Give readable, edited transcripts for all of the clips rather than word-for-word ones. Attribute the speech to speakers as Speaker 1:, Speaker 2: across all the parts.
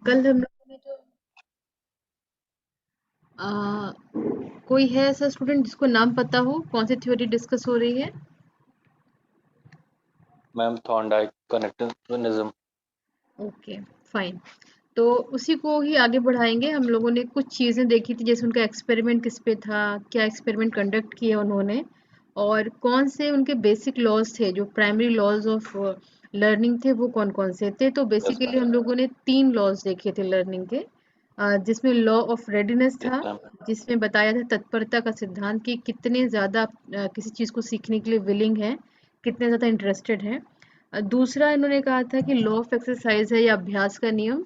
Speaker 1: कल हम लोगों ने जो आ, कोई है ऐसा स्टूडेंट जिसको नाम पता हो कौन सी थ्योरी डिस्कस हो रही है?
Speaker 2: Ma'am Thorndike connectivism.
Speaker 1: Okay, fine. तो उसी को ही आगे बढ़ाएंगे। हम लोगों ने कुछ चीज़ें देखी थी, जैसे उनका एक्सपेरिमेंट किस पे था, क्या एक्सपेरिमेंट कंडक्ट किए उन्होंने, और कौन से उनके बेसिक लॉज थे, जो प्राइमरी लॉज ऑफ लर्निंग थे, वो कौन कौन से थे। तो
Speaker 2: यस
Speaker 1: बेसिकली
Speaker 2: मैम।
Speaker 1: हम लोगों ने 3 लॉज देखे थे लर्निंग के, जिसमें लॉ ऑफ रेडीनेस
Speaker 2: यस
Speaker 1: था,
Speaker 2: मैम।
Speaker 1: जिसमें बताया था तत्परता का सिद्धांत कि कितने ज़्यादा किसी चीज़ को सीखने के लिए विलिंग है, कितने ज़्यादा इंटरेस्टेड हैं। दूसरा इन्होंने कहा था कि लॉ ऑफ एक्सरसाइज है या अभ्यास का नियम,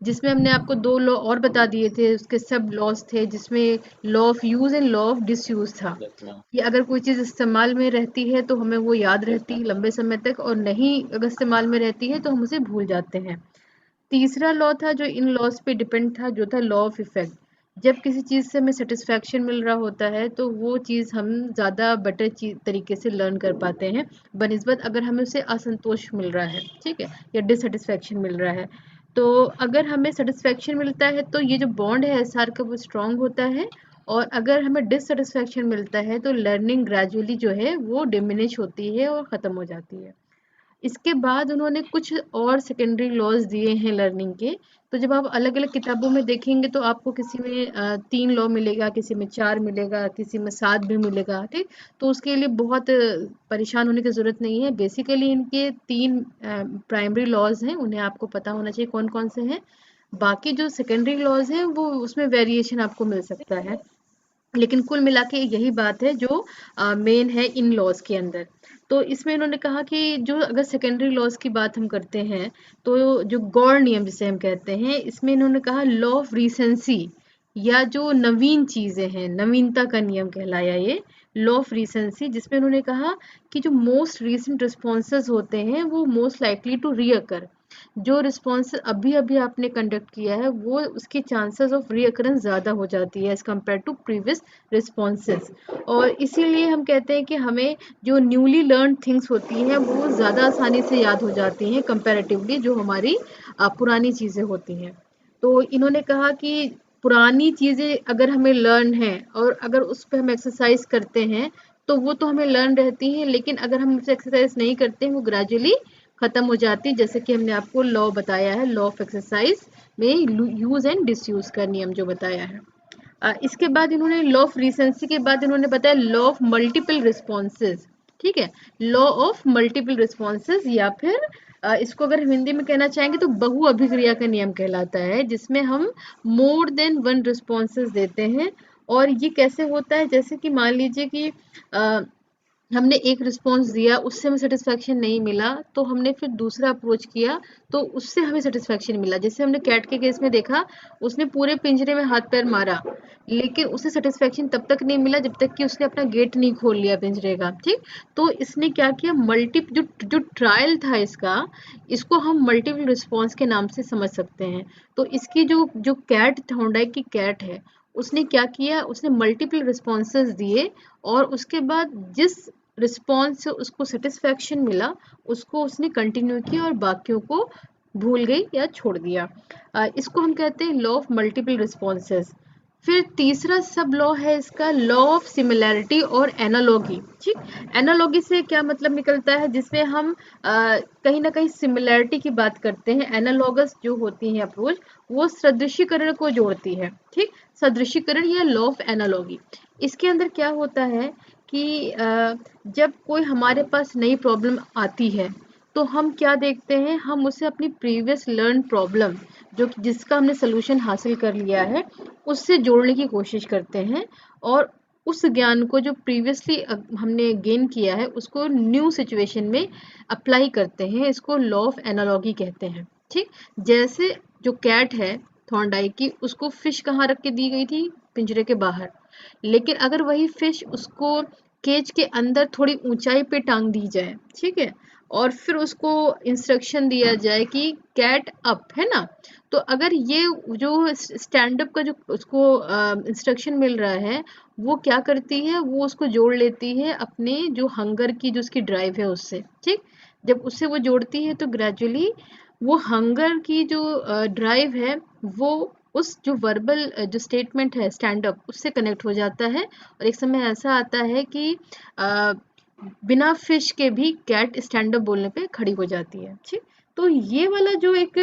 Speaker 1: जिसमें हमने आपको 2 लॉ और बता दिए थे, उसके सब लॉज थे, जिसमें law of use and law of disuse था,
Speaker 2: यस मैम।
Speaker 1: कि अगर कोई चीज़ इस्तेमाल में रहती है तो हमें वो याद
Speaker 2: यस
Speaker 1: रहती
Speaker 2: मैम।
Speaker 1: है लंबे समय तक, और नहीं अगर इस्तेमाल में रहती है तो हम उसे भूल जाते हैं। तीसरा लॉ था जो इन लॉज पे डिपेंड था, जो था लॉ ऑफ इफेक्ट। जब किसी चीज़ से हमें सेटिस्फैक्शन मिल रहा होता है तो वो चीज़ हम ज़्यादा बेटर चीज तरीके से लर्न कर पाते हैं, बनिस्बत अगर हमें उससे असंतोष मिल रहा है, ठीक है, या डिससेटिस्फैक्शन मिल रहा है। तो अगर हमें सेटिस्फैक्शन मिलता है तो ये जो बॉन्ड है एसआर का वो स्ट्रांग होता है, और अगर हमें डिससेटिस्फैक्शन मिलता है तो लर्निंग ग्रेजुअली जो है वो डिमिनिश होती है और ख़त्म हो जाती है। इसके बाद उन्होंने कुछ और सेकेंडरी लॉज दिए हैं लर्निंग के। तो जब आप अलग अलग किताबों में देखेंगे तो आपको किसी में 3 लॉ मिलेगा, किसी में 4 मिलेगा, किसी में 7 भी मिलेगा, ठीक। तो उसके लिए बहुत परेशान होने की ज़रूरत नहीं है। बेसिकली इनके 3 प्राइमरी लॉज हैं, उन्हें आपको पता होना चाहिए कौन कौन से हैं। बाकी जो सेकेंडरी लॉज हैं वो उसमें वेरिएशन आपको मिल सकता है, लेकिन कुल मिला के यही बात है जो मेन है इन लॉज के अंदर। तो इसमें इन्होंने कहा कि जो अगर सेकेंडरी लॉज की बात हम करते हैं, तो जो गौड़ नियम जिसे हम कहते हैं, इसमें इन्होंने कहा लॉ ऑफ रिसेंसी, या जो नवीन चीजें हैं, नवीनता का नियम कहलाया ये लॉ ऑफ रिसेंसी, जिसमें उन्होंने कहा कि जो मोस्ट रीसेंट रिस्पॉन्सेज होते हैं वो मोस्ट लाइकली टू रीअकर। जो रिस्पॉन्स अभी अभी आपने कंडक्ट किया है वो उसकी चांसेस ऑफ रीअकरेंस ज़्यादा हो जाती है as compare to previous responses. और इसीलिए हम कहते हैं कि हमें जो न्यूली लर्न थिंग्स होती हैं वो ज़्यादा आसानी से याद हो जाती हैं कंपैरेटिवली जो हमारी पुरानी चीज़ें होती हैं। तो इन्होंने कहा कि पुरानी चीज़ें अगर हमें लर्न है और अगर उस पर हम एक्सरसाइज करते हैं तो वो तो हमें लर्न रहती है, लेकिन अगर हम उससे एक्सरसाइज नहीं करते हैं वो ग्रेजुअली खत्म हो जाती है, जैसे कि हमने आपको लॉ बताया है, लॉ ऑफ एक्सरसाइज में यूज एंड डिसयूज का नियम जो बताया है। इसके बाद इन्होंने लॉ ऑफ रिसेंसी के बाद इन्होंने बताया लॉ ऑफ मल्टीपल रिस्पॉन्सेज, ठीक है। लॉ ऑफ मल्टीपल रिस्पॉन्सेज, या फिर इसको अगर हम हिंदी में कहना चाहेंगे तो बहु अभिक्रिया का नियम कहलाता है, जिसमें हम मोर देन वन रिस्पॉन्सेज देते हैं। और ये कैसे होता है, जैसे कि मान लीजिए कि हमने एक रिस्पॉन्स दिया, उससे हमें सेटिस्फेक्शन नहीं मिला, तो हमने फिर दूसरा अप्रोच किया, तो उससे हमें सेटिस्फेक्शन मिला। जैसे हमने कैट के केस में देखा, उसने पूरे पिंजरे में हाथ पैर मारा, लेकिन उसे सेटिस्फेक्शन तब तक नहीं मिला जब तक कि उसने अपना गेट नहीं खोल लिया पिंजरे का, ठीक। तो इसने क्या किया, मल्टी जो जो ट्रायल था इसका, इसको हम मल्टीपल रिस्पॉन्स के नाम से समझ सकते हैं। तो इसकी जो जो कैट होंडा की कैट है, उसने क्या किया, उसने मल्टीपल रिस्पॉन्सेज दिए, और उसके बाद जिस रिस्पॉन्स से उसको सेटिस्फेक्शन मिला उसको उसने कंटिन्यू किया और बाकियों को भूल गई या छोड़ दिया। इसको हम कहते हैं लॉ ऑफ मल्टीपल रिस्पॉन्सेज। फिर तीसरा सब लॉ है इसका लॉ ऑफ सिमिलैरिटी और एनालॉगी, ठीक। एनालॉगी से क्या मतलब निकलता है, जिसमें हम कहीं ना कहीं सिमिलैरिटी की बात करते हैं। एनालॉगस जो होती है अप्रोच, वो सदृशीकरण को जोड़ती है, ठीक। सदृशीकरण या लॉ ऑफ एनालॉगी, इसके अंदर क्या होता है कि जब कोई हमारे पास नई प्रॉब्लम आती है तो हम क्या देखते हैं, हम उसे अपनी प्रीवियस लर्न प्रॉब्लम जो जिसका हमने सोल्यूशन हासिल कर लिया है उससे जोड़ने की कोशिश करते हैं, और उस ज्ञान को जो प्रीवियसली हमने गेन किया है उसको न्यू सिचुएशन में अप्लाई करते हैं। इसको लॉ ऑफ एनालॉगी कहते हैं, ठीक। जैसे जो कैट है थॉर्नडाइक की, उसको फिश कहाँ रख के दी गई थी, पिंजरे के बाहर, लेकिन अगर वही फिश उसको केज के अंदर थोड़ी ऊंचाई पे टांग दी जाए, ठीक है, और फिर उसको इंस्ट्रक्शन दिया जाए कि कैट अप, है ना, तो अगर ये जो स्टैंड अप का जो उसको इंस्ट्रक्शन मिल रहा है, वो क्या करती है, वो उसको जोड़ लेती है अपने जो हंगर की जो उसकी ड्राइव है उससे, ठीक। जब उससे वो जोड़ती है तो ग्रेजुअली वो हंगर की जो ड्राइव है वो उस जो वर्बल जो स्टेटमेंट है स्टैंड अप उससे कनेक्ट हो जाता है, और एक समय ऐसा आता है कि अ, बिना फिश के भी कैट स्टैंड अप बोलने पे खड़ी हो जाती है। ठीक, तो ये वाला जो एक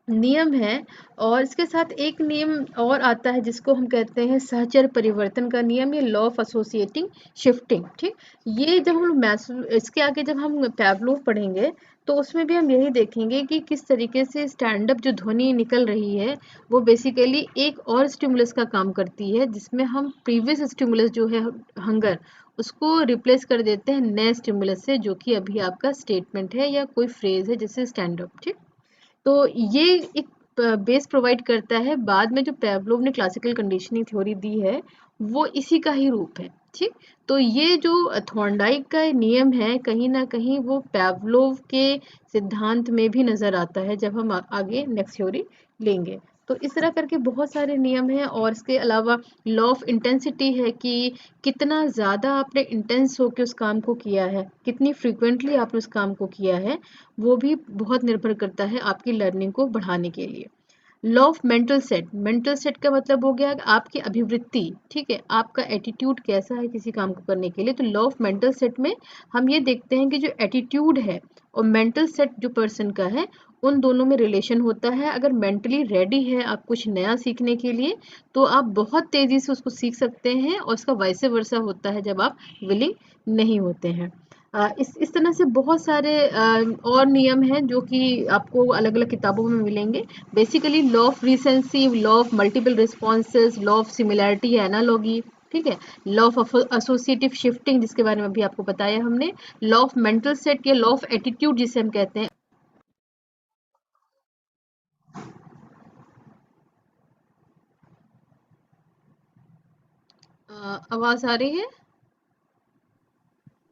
Speaker 1: नियम है, और इसके साथ एक नियम और आता है जिसको हम कहते हैं सहचर परिवर्तन का नियम, या लॉ ऑफ एसोसिएटिंग शिफ्टिंग। ठीक, ये जब हम इसके आगे जब हम पैवलोव पढ़ेंगे तो उसमें भी हम यही देखेंगे कि किस तरीके से स्टैंड अप जो ध्वनि निकल रही है वो बेसिकली एक और स्टिमुलस का काम करती है, जिसमें हम प्रीवियस स्टिमुलस जो है हंगर उसको रिप्लेस कर देते हैं नए स्टिमुलस से, जो कि अभी आपका स्टेटमेंट है या कोई फ्रेज है जैसे स्टैंड अप। ठीक, तो ये एक बेस प्रोवाइड करता है। बाद में जो पेवलोव ने क्लासिकल कंडीशनिंग थ्योरी दी है वो इसी का ही रूप है। ठीक, तो ये जो थॉर्नडाइक का नियम है कहीं ना कहीं वो पेवलोव के सिद्धांत में भी नजर आता है जब हम आगे नेक्स्ट थ्योरी लेंगे। तो इस तरह करके बहुत सारे नियम हैं, और इसके अलावा लॉ ऑफ इंटेंसिटी है कि कितना ज़्यादा आपने इंटेंस होकर उस काम को किया है, कितनी फ्रिक्वेंटली आपने उस काम को किया है, वो भी बहुत निर्भर करता है आपकी लर्निंग को बढ़ाने के लिए। लॉ ऑफ मेंटल सेट का मतलब हो गया आपकी अभिवृत्ति। ठीक है, आपका एटीट्यूड कैसा है किसी काम को करने के लिए। तो लॉ ऑफ मेंटल सेट में हम ये देखते हैं कि जो एटीट्यूड है और मेंटल सेट जो पर्सन का है उन दोनों में रिलेशन होता है। अगर मेंटली रेडी है आप कुछ नया सीखने के लिए तो आप बहुत तेजी से उसको सीख सकते हैं, और उसका वाइस वर्सा होता है जब आप विलिंग नहीं होते हैं। इस तरह से बहुत सारे और नियम हैं जो कि आपको अलग अलग किताबों में मिलेंगे। Basically law of recency, law of multiple responses, law of similarity या एनालॉगी। ठीक है, लॉ ऑफ एसोसिएटिव शिफ्टिंग जिसके बारे में अभी आपको बताया हमने, लॉ ऑफ मेंटल सेट या लॉ ऑफ एटीट्यूड जिसे हम कहते हैं। आवाज आ रही है?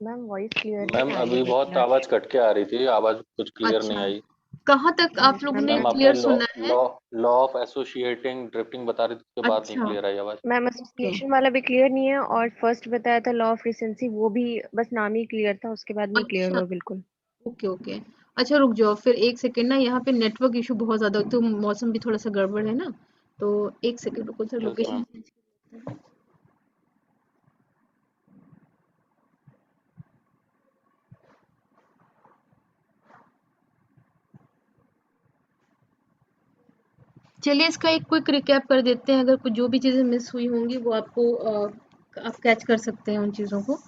Speaker 3: मैम वॉइस क्लियर नहीं
Speaker 2: मैम
Speaker 3: आ रही
Speaker 2: अभी
Speaker 3: है, एक
Speaker 2: बहुत
Speaker 3: मिनट।
Speaker 2: आवाज कट के आ रही थी, आवाज कुछ क्लियर नहीं
Speaker 1: अच्छा,
Speaker 2: आई।
Speaker 1: कहाँ तक आप लोगों
Speaker 3: मैम
Speaker 1: ने
Speaker 2: मैम आपने
Speaker 1: क्लियर
Speaker 2: लॉ
Speaker 1: सुना है?
Speaker 2: Law law of associating drifting बता रही थी, उसके बाद नहीं
Speaker 1: अच्छा,
Speaker 2: क्लियर आई आवाज।
Speaker 3: मैम
Speaker 1: ओके
Speaker 3: एसोसिएशन वाला भी क्लियर नहीं है, और फर्स्ट बताया था लॉ ऑफ रिसेंसी वो भी बस नाम ही क्लियर था, उसके बाद नहीं क्लियर
Speaker 1: अच्छा,
Speaker 3: हुआ बिल्कुल।
Speaker 1: Okay okay. अच्छा रुक जाओ फिर एक सेकेंड ना, यहाँ पे नेटवर्क इशू बहुत ज्यादा, तो मौसम भी थोड़ा सा गड़बड़ है ना, तो एक सेकेंड रुको सर,
Speaker 2: ठीक है
Speaker 1: लोकेशन
Speaker 2: मैम।
Speaker 1: चेंज करते हैं। चलिए इसका एक क्विक रिकैप कर देते हैं, अगर कुछ जो भी चीज़ें मिस हुई होंगी वो आपको आप कैच कर सकते हैं उन चीज़ों को।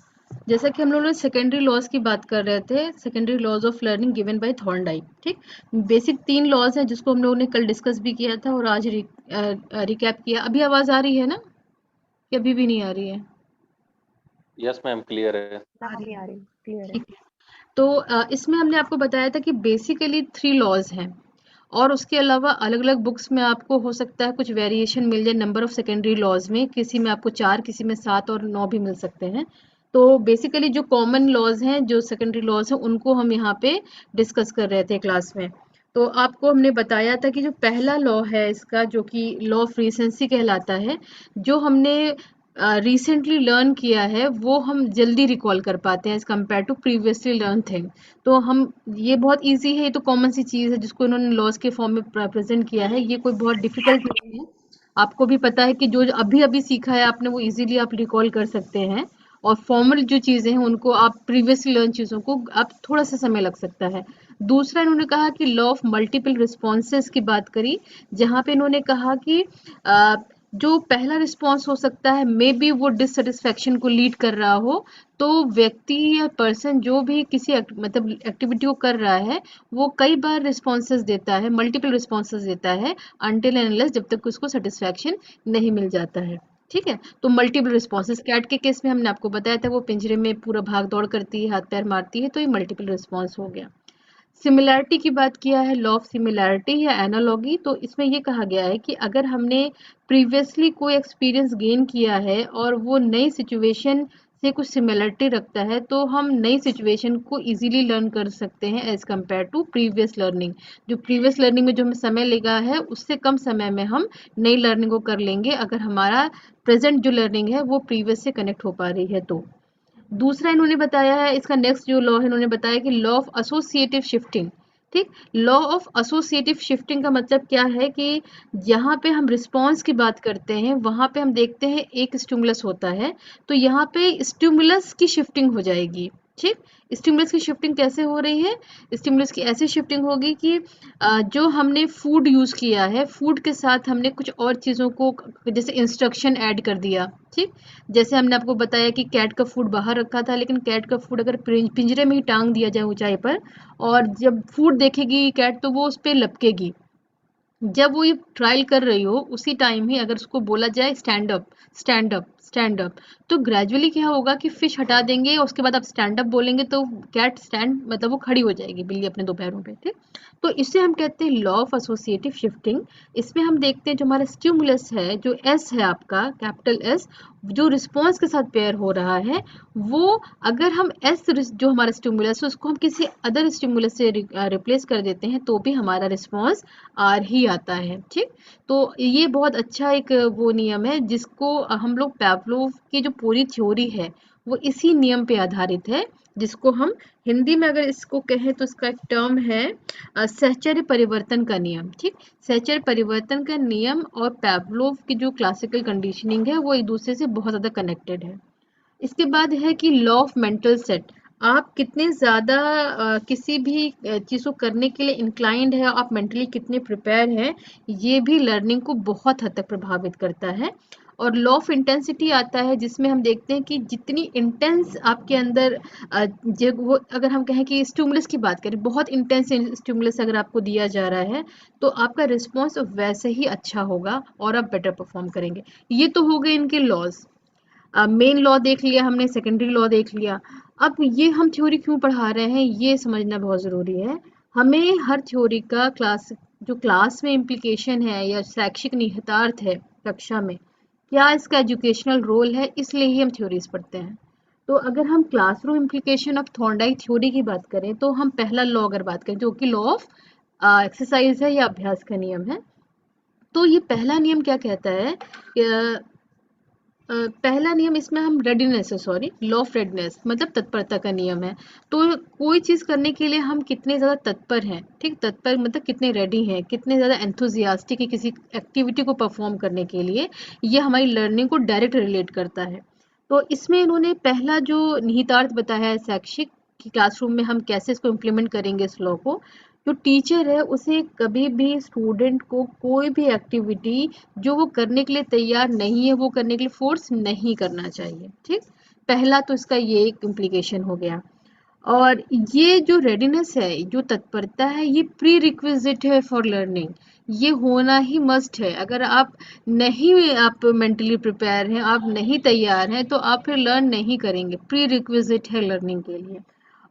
Speaker 1: जैसा कि हम लोगों ने सेकेंडरी लॉज की बात कर रहे थे, secondary laws of learning given by Thorndike. ठीक, बेसिक 3 लॉज हैं जिसको हम लोगों ने कल डिस्कस भी किया था और आज रिकैप किया। अभी आवाज़ आ रही है ना, कि अभी भी नहीं आ रही है?
Speaker 2: यस मैम क्लियर है।
Speaker 1: आ रही
Speaker 3: नहीं
Speaker 1: है,
Speaker 3: आ रही, क्लियर है।
Speaker 1: ठीक है। तो इसमें हमने आपको बताया था कि बेसिकली 3 लॉज हैं, और उसके अलावा अलग अलग बुक्स में आपको हो सकता है कुछ वेरिएशन मिल जाए नंबर ऑफ सेकेंडरी लॉज में, किसी में आपको 4, किसी में 7 और 9 भी मिल सकते हैं। तो बेसिकली जो कॉमन लॉज हैं, जो सेकेंडरी लॉज हैं, उनको हम यहाँ पे डिस्कस कर रहे थे क्लास में। तो आपको हमने बताया था कि जो पहला लॉ है इसका, जो कि लॉ ऑफ रीसेंसी कहलाता है, जो हमने रिसेंटली लर्न किया है वो हम जल्दी रिकॉल कर पाते हैं as compare to previously learn thing. तो हम, ये बहुत इजी है, ये तो कॉमन सी चीज़ है जिसको इन्होंने लॉज के फॉर्म में प्रेजेंट किया है, ये कोई बहुत डिफिकल्ट नहीं है। आपको भी पता है कि जो अभी अभी सीखा है आपने वो इजीली आप रिकॉल कर सकते हैं, और फॉर्मल जो चीज़ें हैं उनको आप प्रीवियसली लर्न चीज़ों को आप थोड़ा सा समय लग सकता है। दूसरा इन्होंने कहा कि लॉ ऑफ मल्टीपल रिस्पॉन्सेज की बात करी, जहाँ पे इन्होंने कहा कि जो पहला रिस्पॉन्स हो सकता है मे बी वो डिससेटिस्फेक्शन को लीड कर रहा हो, तो व्यक्ति या पर्सन जो भी किसी मतलब एक्टिविटी को कर रहा है वो कई बार रिस्पॉन्सेज देता है, मल्टीपल रिस्पॉन्सेज देता है, अनटिल एंड अनलेस जब तक उसको सेटिस्फेक्शन नहीं मिल जाता है। ठीक है, तो मल्टीपल रिस्पॉन्सेज कैट के केस में हमने आपको बताया था वो पिंजरे में पूरा भाग दौड़ करती है, हाथ पैर मारती है, तो ये मल्टीपल रिस्पॉन्स हो गया। सिमिलैरिटी की बात किया है, लॉ ऑफ सिमिलैरिटी या एनालॉगी, तो इसमें ये कहा गया है कि अगर हमने प्रीवियसली कोई एक्सपीरियंस गेन किया है और वो नई सिचुएशन से कुछ सिमिलरिटी रखता है तो हम नई सिचुएशन को इजीली लर्न कर सकते हैं as compare to previous learning. जो प्रीवियस लर्निंग में जो हमें समय लगा है उससे कम समय में हम नई लर्निंग को कर लेंगे, अगर हमारा प्रेजेंट जो लर्निंग है वो प्रीवियस से कनेक्ट हो पा रही है तो। दूसरा इन्होंने बताया है, इसका नेक्स्ट जो लॉ है इन्होंने बताया कि लॉ ऑफ एसोसिएटिव शिफ्टिंग, ठीक। लॉ ऑफ एसोसिएटिव शिफ्टिंग का मतलब क्या है कि यहाँ पे हम रिस्पॉन्स की बात करते हैं, वहाँ पे हम देखते हैं एक स्टिमुलस होता है, तो यहाँ पे स्टिमुलस की शिफ्टिंग हो जाएगी। ठीक। स्टिमुलस की शिफ्टिंग कैसे हो रही है? स्टिमुलस की ऐसी शिफ्टिंग होगी कि जो हमने फूड यूज़ किया है, फूड के साथ हमने कुछ और चीज़ों को जैसे इंस्ट्रक्शन ऐड कर दिया। ठीक। जैसे हमने आपको बताया कि कैट का फूड बाहर रखा था, लेकिन कैट का फूड अगर पिंजरे में ही टांग दिया जाए ऊंचाई पर, और जब फूड देखेगी कैट तो वो उस पे लपकेगी। जब वो ये ट्रायल कर रही हो उसी टाइम ही अगर उसको बोला जाए stand up, stand up, stand up, तो ग्रेजुअली क्या होगा कि फिश हटा देंगे और उसके बाद आप स्टैंड अप बोलेंगे तो कैट स्टैंड मतलब वो खड़ी हो जाएगी, बिल्ली अपने दो पैरों पे। ठीक। तो इसे हम कहते हैं लॉ ऑफ एसोसिएटिव शिफ्टिंग। इसमें हम देखते हैं जो हमारा स्टिमुलस है, जो एस है आपका कैपिटल एस, जो रिस्पॉन्स के साथ पेयर हो रहा है, वो अगर हम एस जो हमारा स्टिमुलस है उसको हम किसी अदर स्टिमुलस से रिप्लेस कर देते हैं तो भी हमारा रिस्पॉन्स आर ही आता है। ठीक। तो ये बहुत अच्छा एक वो नियम है जिसको हम लोग पैवलोव की जो पूरी थ्योरी है वो इसी नियम पे आधारित है, जिसको हम हिंदी में अगर इसको कहें तो इसका एक टर्म है सहचर्य परिवर्तन का नियम। ठीक। सहचर्य परिवर्तन का नियम और पैवलोव की जो क्लासिकल कंडीशनिंग है वो एक दूसरे से बहुत ज़्यादा कनेक्टेड है। इसके बाद है कि लॉ ऑफ मेंटल सेट। आप कितने ज़्यादा किसी भी चीज़ को करने के लिए इंक्लाइंड है, आप मेंटली कितने प्रिपेयर हैं, ये भी लर्निंग को बहुत हद तक प्रभावित करता है। और लॉ ऑफ इंटेंसिटी आता है जिसमें हम देखते हैं कि जितनी इंटेंस आपके अंदर जब वो अगर हम कहें कि स्टिमुलस की बात करें, बहुत इंटेंस स्टिमुलस अगर आपको दिया जा रहा है तो आपका रिस्पॉन्स वैसे ही अच्छा होगा और आप बेटर परफॉर्म करेंगे। ये तो हो गए इनके लॉज। मेन लॉ देख लिया हमने, सेकेंडरी लॉ देख लिया। अब ये हम थ्योरी क्यों पढ़ा रहे हैं ये समझना बहुत ज़रूरी है। हमें हर थ्योरी का जो क्लास में इम्प्लीकेशन है या शैक्षिक निहितार्थ है कक्षा में, क्या इसका एजुकेशनल रोल है, इसलिए ही हम थ्योरीज पढ़ते हैं। तो अगर हम classroom implication of Thorndike theory की बात करें तो हम पहला लॉ अगर बात करें जो कि लॉ ऑफ एक्सरसाइज है या अभ्यास का नियम है, तो ये पहला नियम क्या कहता है पहला नियम इसमें हम रेडीनेस है, सॉरी, लॉ ऑफ रेडनेस मतलब तत्परता का नियम है। तो कोई चीज़ करने के लिए हम कितने ज़्यादा तत्पर हैं, ठीक, तत्पर मतलब कितने रेडी हैं, कितने ज़्यादा एंथुजियास्टिक है किसी एक्टिविटी को परफॉर्म करने के लिए, ये हमारी लर्निंग को डायरेक्ट रिलेट करता है। तो इसमें इन्होंने पहला जो निहितार्थ बताया है शैक्षिक कि क्लासरूम में हम कैसे इसको इम्प्लीमेंट करेंगे इस लॉ को, जो टीचर है उसे कभी भी स्टूडेंट को कोई भी एक्टिविटी जो वो करने के लिए तैयार नहीं है वो करने के लिए फोर्स नहीं करना चाहिए। ठीक। पहला तो इसका ये एक इम्प्लीकेशन हो गया। और ये जो रेडीनेस है, जो तत्परता है, ये प्री रिक्विजिट है फॉर लर्निंग। ये होना ही मस्ट है। अगर आप नहीं, आप मेंटली प्रिपेयर हैं, आप नहीं तैयार हैं, तो आप फिर लर्न नहीं करेंगे। प्री रिक्विजिट है लर्निंग के लिए।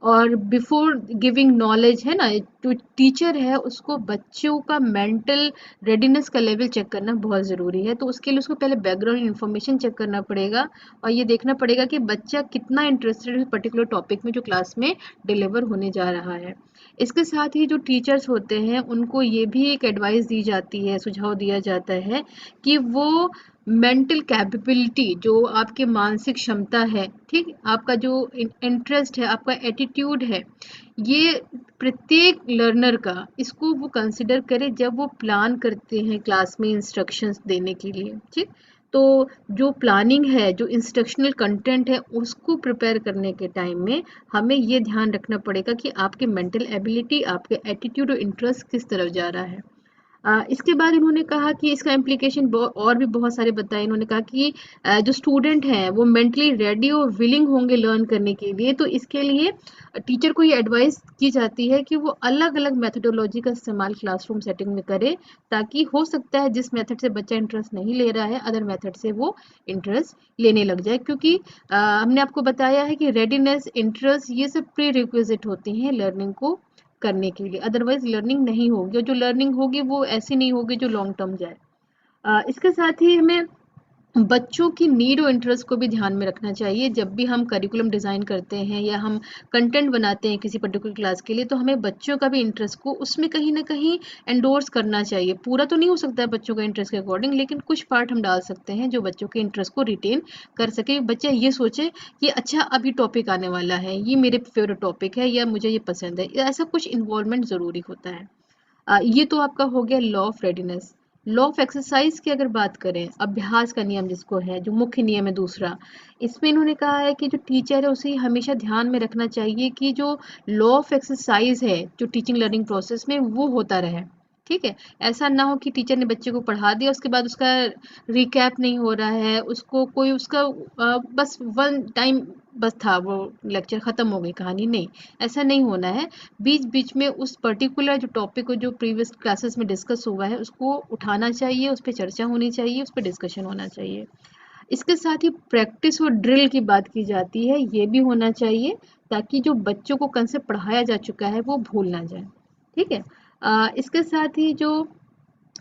Speaker 1: और बिफोर गिविंग नॉलेज है ना, जो टीचर है उसको बच्चों का मेंटल रेडीनेस का लेवल चेक करना बहुत ज़रूरी है। तो उसके लिए उसको पहले बैकग्राउंड इन्फॉर्मेशन चेक करना पड़ेगा और ये देखना पड़ेगा कि बच्चा कितना इंटरेस्टेड है पर्टिकुलर टॉपिक में जो क्लास में डिलीवर होने जा रहा है। इसके साथ ही जो टीचर्स होते हैं उनको ये भी एक एडवाइस दी जाती है, सुझाव दिया जाता है कि वो मेंटल कैपेबिलिटी, जो आपकी मानसिक क्षमता है, ठीक, आपका जो इंटरेस्ट है, आपका एटीट्यूड है, ये प्रत्येक लर्नर का इसको वो कंसिडर करे जब वो प्लान करते हैं क्लास में इंस्ट्रक्शंस देने के लिए। ठीक। तो जो प्लानिंग है, जो इंस्ट्रक्शनल कंटेंट है, उसको प्रिपेयर करने के टाइम में हमें ये ध्यान रखना पड़ेगा कि आपके मेंटल एबिलिटी, आपके एटीट्यूड और इंटरेस्ट किस तरफ जा रहा है। इसके बाद इन्होंने कहा कि इसका इम्प्लीकेशन और भी बहुत सारे बताए। इन्होंने कहा कि जो स्टूडेंट हैं वो मेंटली रेडी और विलिंग होंगे लर्न करने के लिए, तो इसके लिए टीचर को ये एडवाइस की जाती है कि वो अलग अलग मेथडोलॉजी का इस्तेमाल क्लासरूम सेटिंग में करे, ताकि हो सकता है जिस मेथड से बच्चा इंटरेस्ट नहीं ले रहा है अदर मेथड से वो इंटरेस्ट लेने लग जाए। क्योंकि हमने आपको बताया है कि रेडीनेस, इंटरेस्ट, ये सब प्री रिक्विजिट होती हैं लर्निंग को करने के लिए, अदरवाइज लर्निंग नहीं होगी, और जो लर्निंग होगी वो ऐसी नहीं होगी जो लॉन्ग टर्म जाए। इसके साथ ही हमें बच्चों की नीड और इंटरेस्ट को भी ध्यान में रखना चाहिए। जब भी हम करिकुलम डिज़ाइन करते हैं या हम कंटेंट बनाते हैं किसी पर्टिकुलर क्लास के लिए, तो हमें बच्चों का भी इंटरेस्ट को उसमें कहीं न कहीं एंडोर्स करना चाहिए। पूरा तो नहीं हो सकता है बच्चों के इंटरेस्ट के अकॉर्डिंग, लेकिन कुछ पार्ट हम डाल सकते हैं जो बच्चों के इंटरेस्ट को रिटेन कर सके। बच्चा ये सोचे कि अच्छा अब ये टॉपिक आने वाला है, ये मेरे फेवरेट टॉपिक है या मुझे ये पसंद है। ऐसा कुछ इन्वॉल्वमेंट ज़रूरी होता है। ये तो आपका हो गया law of readiness. Law of exercise की अगर बात करें, अभ्यास का नियम जिसको है, जो मुख्य नियम है दूसरा, इसमें इन्होंने कहा है कि जो टीचर है उसे हमेशा ध्यान में रखना चाहिए कि जो लॉ ऑफ एक्सरसाइज है जो टीचिंग लर्निंग प्रोसेस में वो होता रहे। ठीक है, ऐसा ना हो कि टीचर ने बच्चे को पढ़ा दिया उसके बाद उसका रिकैप नहीं हो रहा है, उसको कोई उसका बस वन टाइम बस था, वो लेक्चर ख़त्म हो गई कहानी, नहीं, ऐसा नहीं होना है। बीच बीच में उस पर्टिकुलर जो टॉपिक को जो प्रीवियस क्लासेस में डिस्कस हुआ है उसको उठाना चाहिए, उस पर चर्चा होनी चाहिए, उस पर डिस्कशन होना चाहिए। इसके साथ ही प्रैक्टिस और ड्रिल की बात की जाती है, ये भी होना चाहिए ताकि जो बच्चों को कंसेप्ट पढ़ाया जा चुका है वो भूल ना जाए। ठीक है, इसके साथ ही जो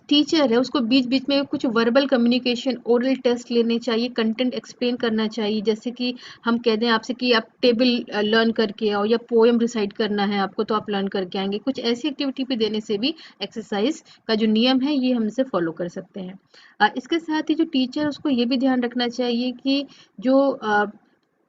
Speaker 1: टीचर है उसको बीच बीच में कुछ वर्बल कम्युनिकेशन, ओरल टेस्ट लेने चाहिए, कंटेंट एक्सप्लेन करना चाहिए। जैसे कि हम कह दें आपसे कि आप टेबल लर्न करके आओ या पोएम रिसाइट करना है आपको तो आप लर्न करके आएंगे। कुछ ऐसी एक्टिविटी पे देने से भी एक्सरसाइज का जो नियम है ये हम इसे फॉलो कर सकते हैं। इसके साथ ही जो टीचर उसको ये भी ध्यान रखना चाहिए कि जो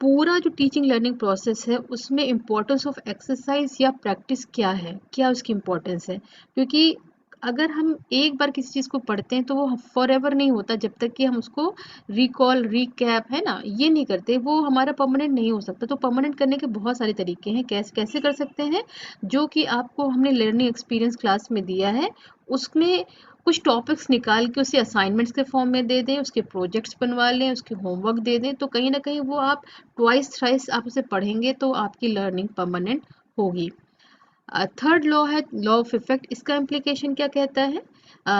Speaker 1: पूरा जो टीचिंग लर्निंग प्रोसेस है उसमें इम्पोर्टेंस ऑफ एक्सरसाइज या प्रैक्टिस क्या है, क्या उसकी इम्पोर्टेंस है। क्योंकि अगर हम एक बार किसी चीज़ को पढ़ते हैं तो वो फॉर एवर नहीं होता, जब तक कि हम उसको रिकॉल रिकैप है ना ये नहीं करते वो हमारा परमानेंट नहीं हो सकता। तो परमानेंट करने के बहुत सारे तरीके हैं, कैसे कैसे कर सकते हैं, जो कि आपको हमने लर्निंग एक्सपीरियंस क्लास में दिया है। उसमें कुछ टॉपिक्स निकाल के उसे असाइनमेंट्स के फॉर्म में दे दें, उसके प्रोजेक्ट्स बनवा लें, उसके होमवर्क दे दें, तो कहीं ना कहीं वो आप ट्वाइस थ्राइस आप उसे पढ़ेंगे तो आपकी लर्निंग परमानेंट होगी। थर्ड लॉ है लॉ ऑफ इफेक्ट। इसका इम्प्लीकेशन क्या कहता है,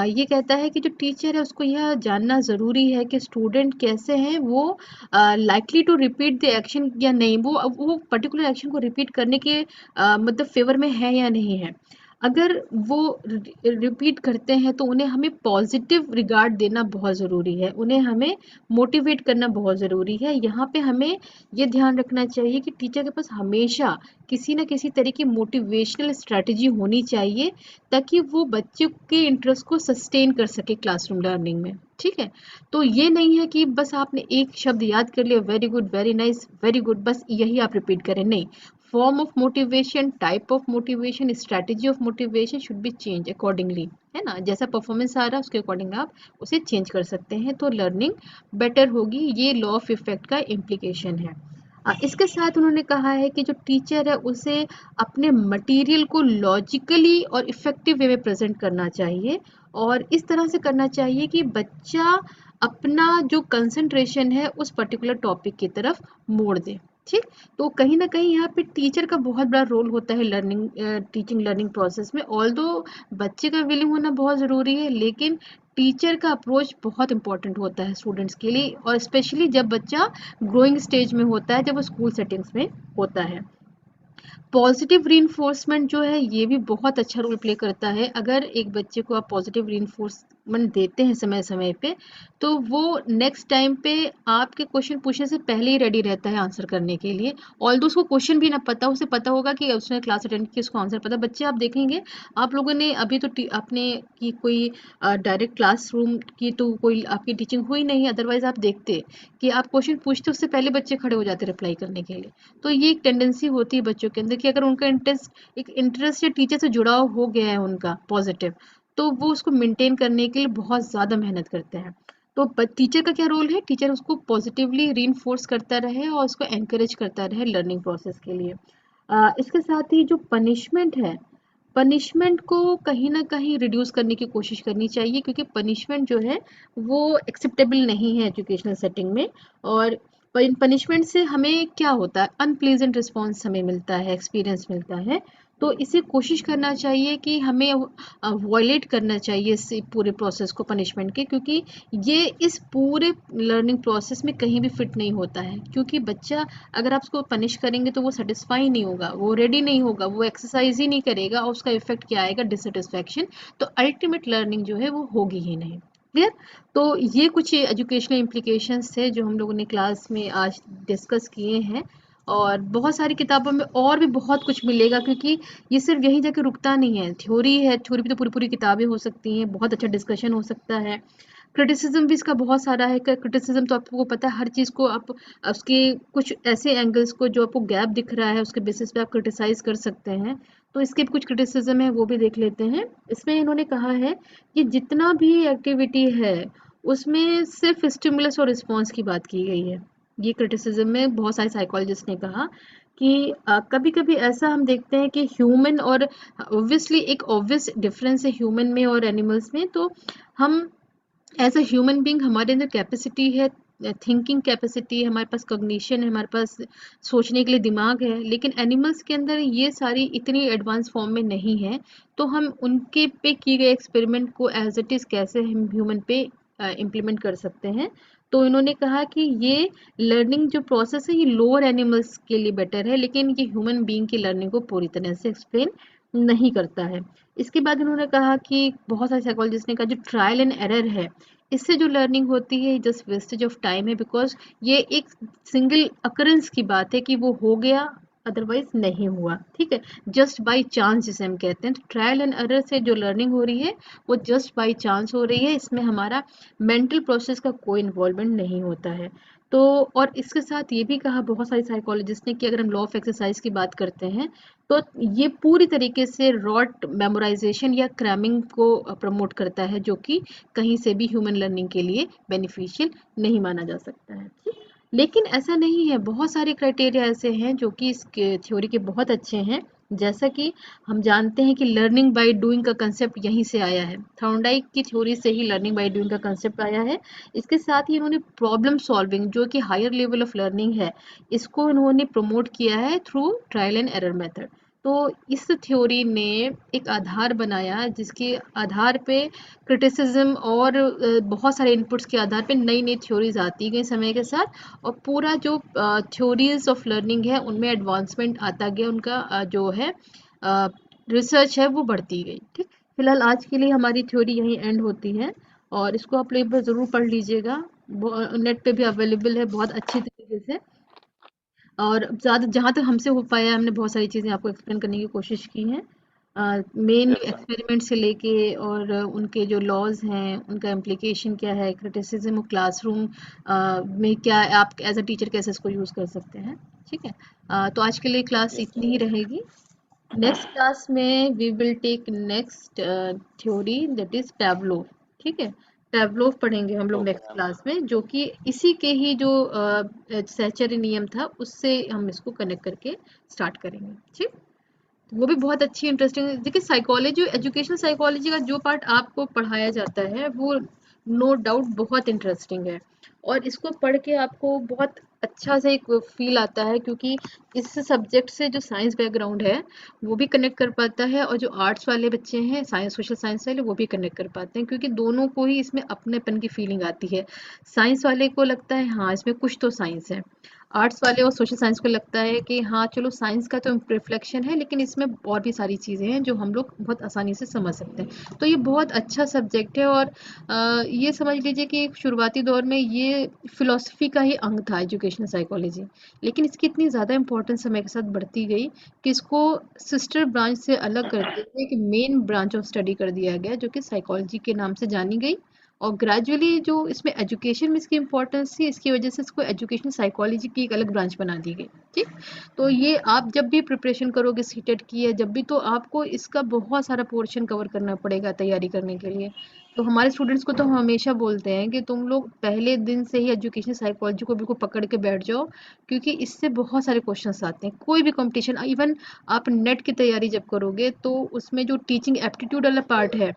Speaker 1: ये कहता है कि जो टीचर है उसको यह जानना ज़रूरी है कि स्टूडेंट कैसे हैं, वो likely to repeat the action या नहीं, वो पर्टिकुलर एक्शन को रिपीट करने के मतलब फेवर में है या नहीं है। अगर वो रिपीट करते हैं तो उन्हें हमें पॉजिटिव रिगार्ड देना बहुत ज़रूरी है, उन्हें हमें मोटिवेट करना बहुत ज़रूरी है। यहाँ पे हमें ये ध्यान रखना चाहिए कि टीचर के पास हमेशा किसी न किसी तरह की मोटिवेशनल स्ट्रैटेजी होनी चाहिए ताकि वो बच्चों के इंटरेस्ट को सस्टेन कर सके क्लासरूम लर्निंग में। ठीक है, तो ये नहीं है कि बस आपने एक शब्द याद कर लिया, very good, very nice, very good, बस यही आप रिपीट करें, नहीं। Form of motivation, type of motivation, strategy of motivation should be change accordingly, है ना। जैसा परफॉर्मेंस आ रहा है उसके अकॉर्डिंग आप उसे चेंज कर सकते हैं तो लर्निंग बेटर होगी। ये लॉ ऑफ इफेक्ट का इम्प्लीकेशन है। इसके साथ उन्होंने कहा है कि जो टीचर है उसे अपने मटेरियल को लॉजिकली और इफ़ेक्टिव वे में प्रेजेंट करना चाहिए और इस तरह से करना चाहिए कि बच्चा अपना जो कंसंट्रेशन है उस पर्टिकुलर टॉपिक की तरफ मोड़ दे। ठीक, तो कहीं ना कहीं यहाँ पे टीचर का बहुत बड़ा रोल होता है लर्निंग टीचिंग लर्निंग प्रोसेस में। ऑल्दो बच्चे का विलिंग होना बहुत ज़रूरी है, लेकिन टीचर का अप्रोच बहुत इंपॉर्टेंट होता है स्टूडेंट्स के लिए, और स्पेशली जब बच्चा ग्रोइंग स्टेज में होता है, जब वो स्कूल सेटिंग्स में होता है। पॉजिटिव रीइंफोर्समेंट जो है ये भी बहुत अच्छा रोल प्ले करता है। अगर एक बच्चे को आप पॉजिटिव रीइंफोर्समेंट देते हैं समय समय पे, तो वो नेक्स्ट टाइम पे आपके क्वेश्चन पूछने से पहले ही रेडी रहता है आंसर करने के लिए। ऑल्दो उसको क्वेश्चन भी ना पता, उसे पता होगा कि उसने क्लास अटेंड की, उसको आंसर पता। बच्चे आप देखेंगे, आप लोगों ने अभी तो आपने की कोई डायरेक्ट क्लासरूम की तो कोई आपकी टीचिंग हुई नहीं, अदरवाइज आप देखते कि आप क्वेश्चन पूछते उससे पहले बच्चे खड़े हो जाते रिप्लाई करने के लिए। तो ये एक टेंडेंसी होती है बच्चों के अंदर कि अगर उनका इंटरेस्ट या टीचर से जुड़ाव हो गया है उनका पॉजिटिव, तो वो उसको मेंटेन करने के लिए बहुत ज़्यादा मेहनत करते हैं। तो टीचर का क्या रोल है, टीचर उसको पॉजिटिवली रीइंफोर्स करता रहे और उसको एनकरेज करता रहे लर्निंग प्रोसेस के लिए। इसके साथ ही जो पनिशमेंट है, पनिशमेंट को कहीं ना कहीं रिड्यूस करने की कोशिश करनी चाहिए, क्योंकि पनिशमेंट जो है वो एक्सेप्टेबल नहीं है एजुकेशनल सेटिंग में। और पनिशमेंट से हमें क्या होता है, अनप्लीजेंट रिस्पॉन्स हमें मिलता है, एक्सपीरियंस मिलता है। तो इसे कोशिश करना चाहिए कि हमें वॉयलेट करना चाहिए इस पूरे प्रोसेस को पनिशमेंट के, क्योंकि ये इस पूरे लर्निंग प्रोसेस में कहीं भी फिट नहीं होता है। क्योंकि बच्चा अगर आप उसको पनिश करेंगे तो वो सेटिस्फाई नहीं होगा, वो रेडी नहीं होगा, वो एक्सरसाइज ही नहीं करेगा और उसका इफेक्ट क्या आएगा, डिससेटिस्फैक्शन। तो अल्टीमेट लर्निंग जो है वो होगी ही नहीं। क्लियर? तो ये कुछ एजुकेशनल इम्प्लीकेशंस थे जो हम लोगों ने क्लास में आज डिस्कस किए हैं, और बहुत सारी किताबों में और भी बहुत कुछ मिलेगा, क्योंकि ये सिर्फ यहीं जाके रुकता नहीं है। थ्योरी है, थ्योरी भी तो पूरी पूरी किताबें हो सकती हैं, बहुत अच्छा डिस्कशन हो सकता है। क्रिटिसिज्म भी इसका बहुत सारा है। क्रिटिसिज्म तो आपको पता है, हर चीज़ को आप उसके कुछ ऐसे एंगल्स को जो आपको गैप दिख रहा है उसके बेसिस पे आप क्रिटिसाइज कर सकते हैं। तो इसके भी कुछ क्रिटिसिज्म है, वो भी देख लेते हैं। इसमें इन्होंने कहा है कि जितना भी एक्टिविटी है उसमें सिर्फ स्टिमुलस और रिस्पॉन्स की बात की गई है। ये क्रिटिसिज्म में बहुत सारे साइकोलॉजिस्ट ने कहा कि कभी कभी ऐसा हम देखते हैं कि ह्यूमन और ऑब्वियसली एक ऑब्वियस डिफरेंस है ह्यूमन में और एनिमल्स में। तो हम एज अ ह्यूमन बीइंग हमारे अंदर कैपेसिटी है, थिंकिंग कैपेसिटी है, हमारे पास कॉग्निशन है, हमारे पास सोचने के लिए दिमाग है, लेकिन एनिमल्स के अंदर ये सारी इतनी एडवांस फॉर्म में नहीं है। तो हम उनके पे किए गए एक्सपेरिमेंट को एज इट इज़ कैसे हम ह्यूमन पे इम्प्लीमेंट कर सकते हैं। तो इन्होंने कहा कि ये लर्निंग जो प्रोसेस है ये लोअर एनिमल्स के लिए बेटर है, लेकिन ये ह्यूमन बीइंग की लर्निंग को पूरी तरह से एक्सप्लेन नहीं करता है। इसके बाद उन्होंने कहा कि बहुत सारे साइकोलॉजिस्ट ने कहा जो ट्रायल एंड एरर है, इससे जो लर्निंग होती है जस्ट वेस्टेज ऑफ टाइम है, बिकॉज ये एक सिंगल अकरेंस की बात है कि वो हो गया, अदरवाइज नहीं हुआ। ठीक है, जस्ट बाय चांस जिसे हम कहते हैं। तो ट्रायल एंड एरर से जो लर्निंग हो रही है वो जस्ट बाय चांस हो रही है, इसमें हमारा मेंटल प्रोसेस का कोई इन्वॉल्वमेंट नहीं होता है। तो और इसके साथ ये भी कहा बहुत सारे साइकोलॉजिस्ट ने कि अगर हम लॉ ऑफ एक्सरसाइज की बात करते हैं तो ये पूरी तरीके से रॉट मेमोराइजेशन या क्रैमिंग को प्रमोट करता है, जो कि कहीं से भी ह्यूमन लर्निंग के लिए बेनिफिशियल नहीं माना जा सकता है। ठीक? लेकिन ऐसा नहीं है, बहुत सारे क्राइटेरिया ऐसे हैं जो कि इस थ्योरी के बहुत अच्छे हैं। जैसा कि हम जानते हैं कि लर्निंग बाय डूइंग का कंसेप्ट यहीं से आया है, थॉर्नडाइक की थ्योरी से ही लर्निंग बाय डूइंग का कंसेप्ट आया है। इसके साथ ही इन्होंने प्रॉब्लम सॉल्विंग जो कि हायर लेवल ऑफ लर्निंग है, इसको इन्होंने प्रमोट किया है through trial and error method. तो इस थ्योरी ने एक आधार बनाया जिसके आधार पे क्रिटिसिज्म और बहुत सारे इनपुट्स के आधार पे नई नई थ्योरीज आती गई समय के साथ, और पूरा जो थ्योरीज ऑफ लर्निंग है उनमें एडवांसमेंट आता गया, उनका जो है रिसर्च है वो बढ़ती गई। ठीक, फिलहाल आज के लिए हमारी थ्योरी यहीं एंड होती है, और इसको आप लोग एक बार ज़रूर पढ़ लीजिएगा, नेट पे भी अवेलेबल है बहुत अच्छी तरीके से। और ज़्यादा जहाँ तक हमसे हो पाया हमने बहुत सारी चीज़ें आपको एक्सप्लेन करने की कोशिश की हैं, मेन
Speaker 2: यस मैम।
Speaker 1: एक्सपेरिमेंट से लेके और उनके जो लॉज हैं उनका इम्प्लीकेशन क्या है, क्रिटिसिज्म क्लासरूम में क्या आप एज अ टीचर कैसे इसको यूज़ कर सकते हैं। ठीक है, तो आज के लिए क्लास
Speaker 2: यस
Speaker 1: इतनी ही रहेगी। नेक्स्ट क्लास में we will take next theory that is Pavlov. ठीक है, पैवलोव पढ़ेंगे हम लोग
Speaker 2: ओके
Speaker 1: नेक्स्ट
Speaker 2: मैम।
Speaker 1: क्लास में, जो कि इसी के ही जो सहचर्य नियम था उससे हम इसको कनेक्ट करके स्टार्ट करेंगे। ठीक, तो वो भी बहुत अच्छी इंटरेस्टिंग। देखिए साइकोलॉजी, एजुकेशनल साइकोलॉजी का जो पार्ट आपको पढ़ाया जाता है वो नो डाउट बहुत इंटरेस्टिंग है, और इसको पढ़ के आपको बहुत अच्छा से एक फील आता है, क्योंकि इस सब्जेक्ट से जो साइंस बैकग्राउंड है वो भी कनेक्ट कर पाता है, और जो आर्ट्स वाले बच्चे हैं साइंस सोशल साइंस वाले वो भी कनेक्ट कर पाते हैं, क्योंकि दोनों को ही इसमें अपनेपन की फीलिंग आती है। साइंस वाले को लगता है हाँ इसमें कुछ तो साइंस है, आर्ट्स वाले और सोशल साइंस को लगता है कि हाँ चलो साइंस का तो रिफ्लेक्शन है, लेकिन इसमें और भी सारी चीज़ें हैं जो हम लोग बहुत आसानी से समझ सकते हैं। तो ये बहुत अच्छा सब्जेक्ट है, और ये समझ लीजिए कि शुरुआती दौर में ये फिलॉसफी का ही अंग था एजुकेशनल साइकोलॉजी, लेकिन इसकी इतनी ज़्यादा इंपॉर्टेंस समय के साथ बढ़ती गई कि इसको सिस्टर ब्रांच से अलग करते हुए एक मेन ब्रांच ऑफ स्टडी कर दिया गया, जो कि साइकोलॉजी के नाम से जानी गई। और ग्रेजुअली जो इसमें एजुकेशन में इसकी इम्पोर्टेंस थी, इसकी वजह से इसको एजुकेशन साइकोलॉजी की एक अलग ब्रांच बना दी गई। ठीक, तो ये आप जब भी प्रिपरेशन करोगे सीटेट की या जब भी, तो आपको इसका बहुत सारा पोर्शन कवर करना पड़ेगा तैयारी करने के लिए। तो हमारे स्टूडेंट्स को तो हम हमेशा बोलते हैं कि तुम लोग पहले दिन से ही एजुकेशन साइकोलॉजी को बिल्कुल पकड़ के बैठ जाओ, क्योंकि इससे बहुत सारे क्वेश्चंस आते हैं। कोई भी कंपटीशन, इवन आप नेट की तैयारी जब करोगे तो उसमें जो टीचिंग एप्टीट्यूड वाला पार्ट है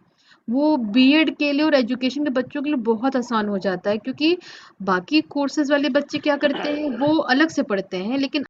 Speaker 1: वो बीएड के लिए और एजुकेशन के बच्चों के लिए बहुत आसान हो जाता है, क्योंकि बाकी कोर्सेज वाले बच्चे क्या करते हैं वो अलग से पढ़ते हैं, लेकिन